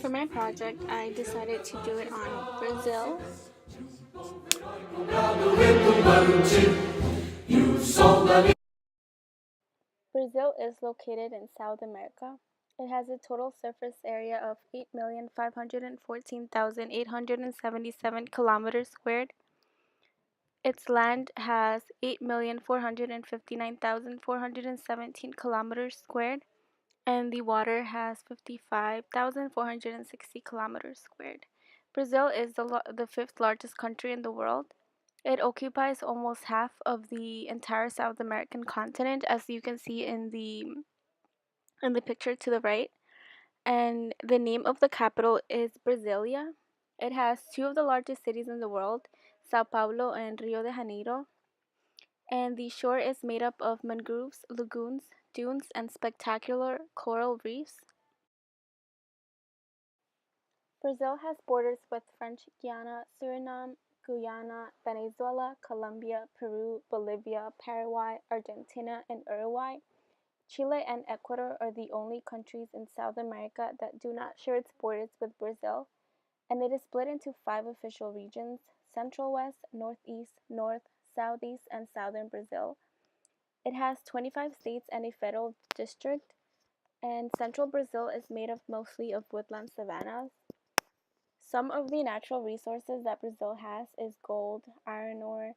For my project, I decided to do it on Brazil. Brazil is located in South America. It has a total surface area of 8,514,877 kilometers squared. Its land has 8,459,417 kilometers squared, and the water has 55,460 kilometers squared. Brazil is the fifth largest country in the world. It occupies almost half of the entire South American continent, as you can see in the picture to the right. And the name of the capital is Brasilia. It has two of the largest cities in the world, Sao Paulo and Rio de Janeiro. And the shore is made up of mangroves, lagoons, dunes, and spectacular coral reefs. Brazil has borders with French Guiana, Suriname, Guyana, Venezuela, Colombia, Peru, Bolivia, Paraguay, Argentina, and Uruguay. Chile and Ecuador are the only countries in South America that do not share its borders with Brazil, and it is split into 5 official regions: Central West, Northeast, North, Southeast, and Southern Brazil. It has 25 states and a federal district, and central Brazil is made up mostly of woodland savannas. Some of the natural resources that Brazil has is gold, iron ore,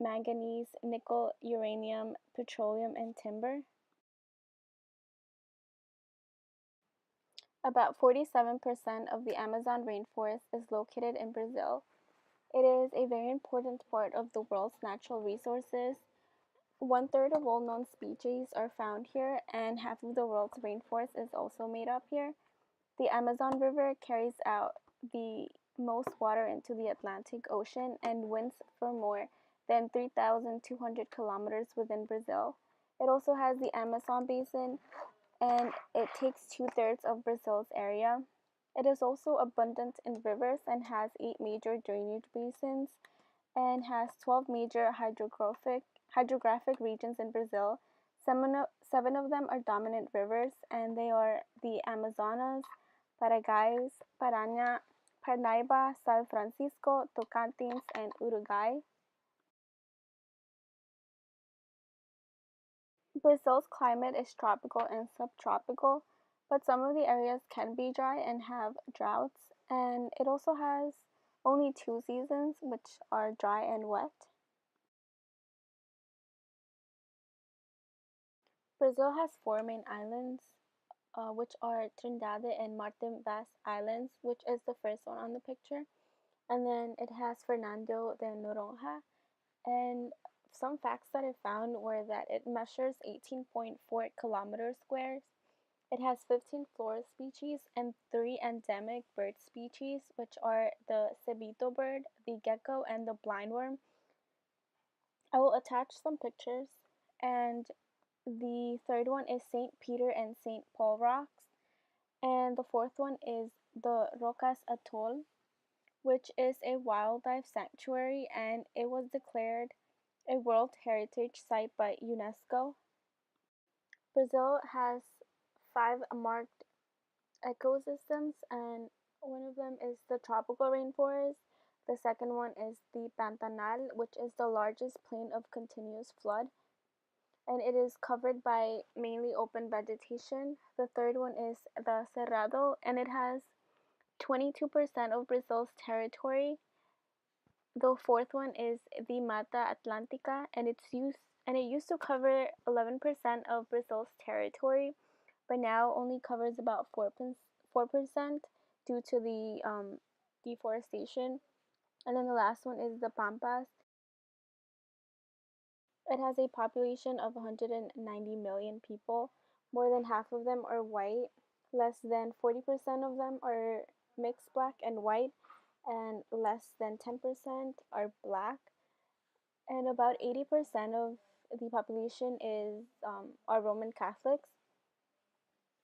manganese, nickel, uranium, petroleum, and timber. About 47% of the Amazon rainforest is located in Brazil. It is a very important part of the world's natural resources. One-third of all known species are found here, and half of the world's rainforest is also made up here. The Amazon River carries out the most water into the Atlantic Ocean and winds for more than 3,200 kilometers within Brazil. It also has the Amazon Basin, and it takes 2/3 of Brazil's area. It is also abundant in rivers and has 8 major drainage basins and has 12 major hydrographic regions in Brazil. Seven of them are dominant rivers, and they are the Amazonas, Paraguay, Paraná, Parnaíba, São Francisco, Tocantins, and Uruguay. Brazil's climate is tropical and subtropical, but some of the areas can be dry and have droughts, and it also has only 2 seasons, which are dry and wet. Brazil has 4 main islands, which are Trindade and Martin Vaz Islands, which is the first one on the picture. And then it has Fernando de Noronha. And some facts that I found were that it measures 18.4 kilometers squares. It has 15 flora species and 3 endemic bird species, which are the cebito bird, the gecko, and the blindworm. I will attach some pictures. And the third one is St. Peter and St. Paul rocks. And the fourth one is the Rocas Atoll, which is a wildlife sanctuary, and it was declared a World Heritage Site by UNESCO. Brazil has 5 marked ecosystems, and one of them is the tropical rainforest. The second one is the Pantanal, which is the largest plain of continuous flood, and it is covered by mainly open vegetation. The third one is the Cerrado, and it has 22% of Brazil's territory. The fourth one is the Mata Atlântica, and it used to cover 11% of Brazil's territory, but now only covers about 4% due to the deforestation. And then the last one is the Pampas. It has a population of 190 million people. More than half of them are white. Less than 40% of them are mixed black and white, and less than 10% are black. And about 80% of the population are Roman Catholics.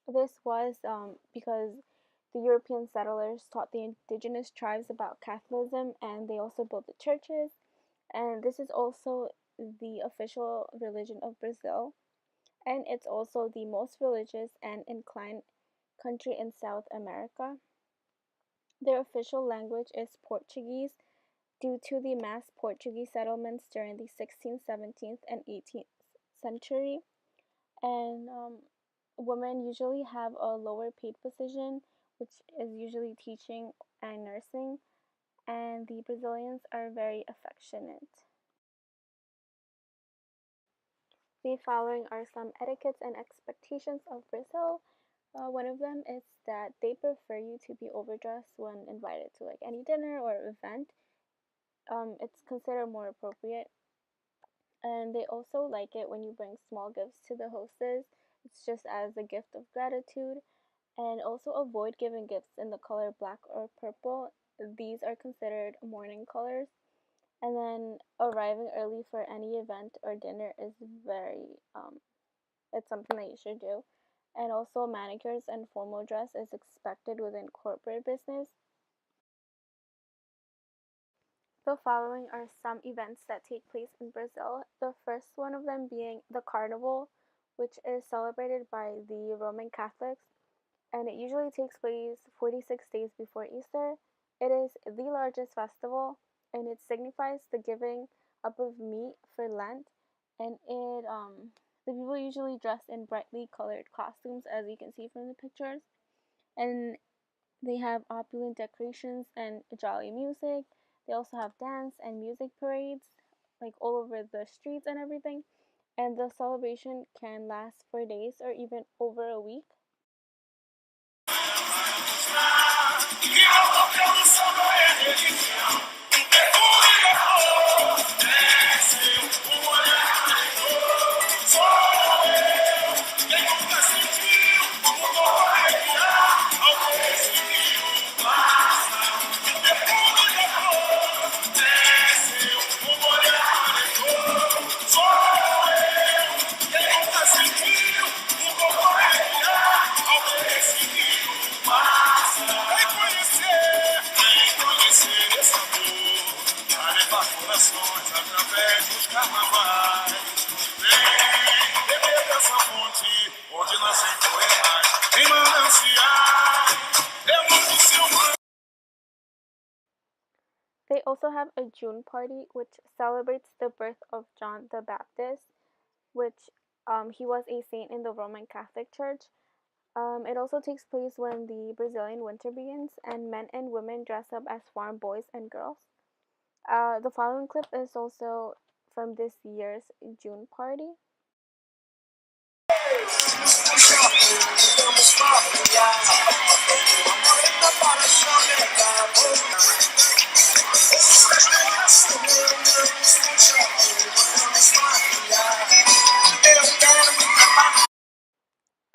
This was because the European settlers taught the indigenous tribes about Catholicism, and they also built the churches. And this is also the official religion of Brazil, and it's also the most religious and inclined country in South America. Their official language is Portuguese due to the mass Portuguese settlements during the 16th, 17th, and 18th century. And women usually have a lower paid position, which is usually teaching and nursing, and the Brazilians are very affectionate. The following are some etiquettes and expectations of Brazil. One of them is that they prefer you to be overdressed when invited to like any dinner or event. It's considered more appropriate. And they also like it when you bring small gifts to the hostess. It's just as a gift of gratitude. And also avoid giving gifts in the color black or purple. These are considered mourning colors. And then arriving early for any event or dinner is it's something that you should do. And also manicures and formal dress is expected within corporate business. The following are some events that take place in Brazil. The first one of them being the Carnival, which is celebrated by the Roman Catholics, and it usually takes place 46 days before Easter. It is the largest festival, and it signifies the giving up of meat for Lent, and the people usually dress in brightly colored costumes, as you can see from the pictures, and they have opulent decorations and jolly music. They also have dance and music parades, like all over the streets and everything. And the celebration can last for days or even over a week. They also have a June party, which celebrates the birth of John the Baptist, which he was a saint in the Roman Catholic Church. It also takes place when the Brazilian winter begins, and men and women dress up as farm boys and girls. The following clip is also from this year's June party.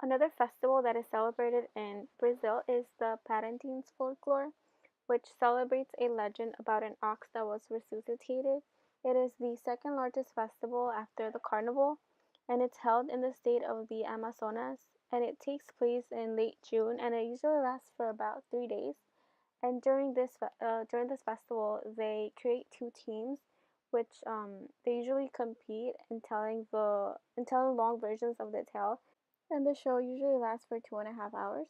Another festival that is celebrated in Brazil is the Parintins folklore, which celebrates a legend about an ox that was resuscitated. It is the second largest festival after the carnival, and it's held in the state of the Amazonas, and it takes place in late June, and it usually lasts for about 3 days. And during this festival, they create two teams, which they usually compete in telling long versions of the tale, and the show usually lasts for 2.5 hours.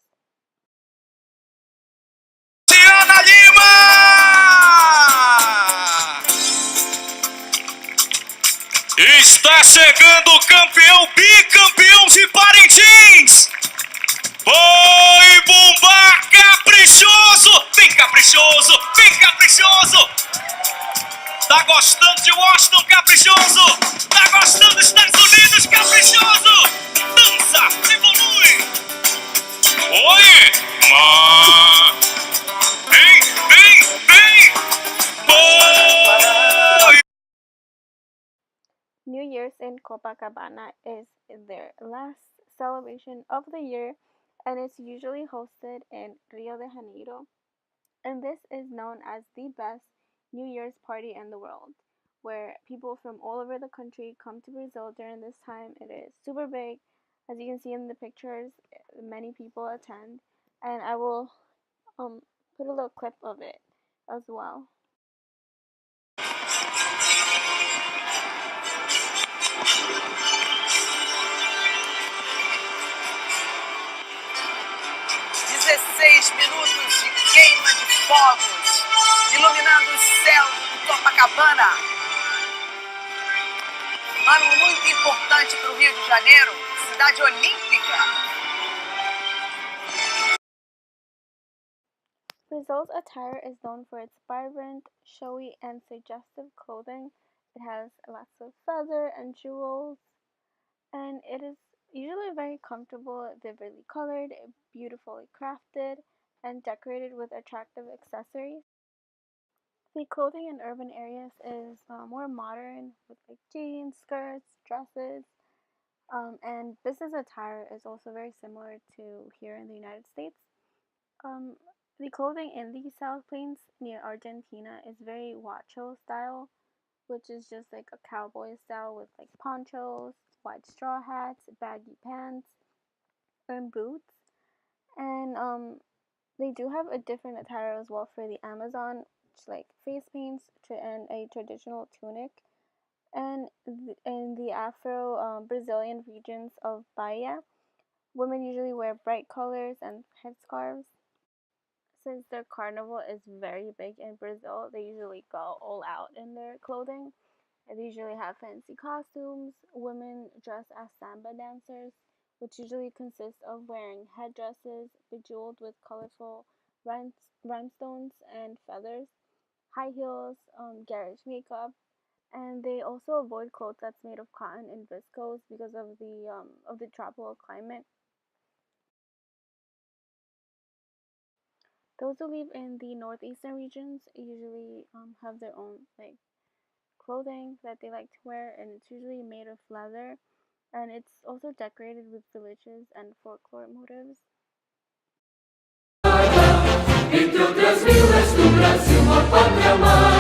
Está chegando o campeão, bicampeão de Parintins! Boi Bumbá caprichoso! Bem caprichoso, bem caprichoso! Tá gostando de Washington, caprichoso? Tá gostando dos Estados Unidos, caprichoso? Dança, evolui! Oi! Vem, vem, vem! Boi! New Year's in Copacabana is their last celebration of the year, and it's usually hosted in Rio de Janeiro. And this is known as the best New Year's party in the world, where people from all over the country come to Brazil during this time. It is super big. As you can see in the pictures, many people attend, and I will put a little clip of it as well. fogos iluminando o céu de Copacabana. Ano muito importante para o Rio de Janeiro, cidade olímpica. Brazil's attire is known for its vibrant, showy, and suggestive clothing. It has lots of feather and jewels, and it is usually very comfortable, vividly colored, beautifully crafted, and decorated with attractive accessories. The clothing in urban areas is more modern with like jeans, skirts, dresses, and business attire is also very similar to here in the United States. Um, the clothing in the South Plains near Argentina is very Huacho style, which is just like a cowboy style with like ponchos, wide straw hats, baggy pants, and boots. And they do have a different attire as well for the Amazon, which like face paints and a traditional tunic. And in the Afro Brazilian regions of Bahia, women usually wear bright colors and headscarves. Since their carnival is very big in Brazil, they usually go all out in their clothing. They usually have fancy costumes. Women dress as samba dancers, which usually consists of wearing headdresses bejeweled with colorful rhinestones and feathers, high heels, garish makeup, and they also avoid clothes that's made of cotton and viscose because of the tropical climate. Those who live in the northeastern regions usually have their own like clothing that they like to wear, and it's usually made of leather, and it's also decorated with religious and folklore motifs. Entre outras vilas do Brasil, uma pátria amada.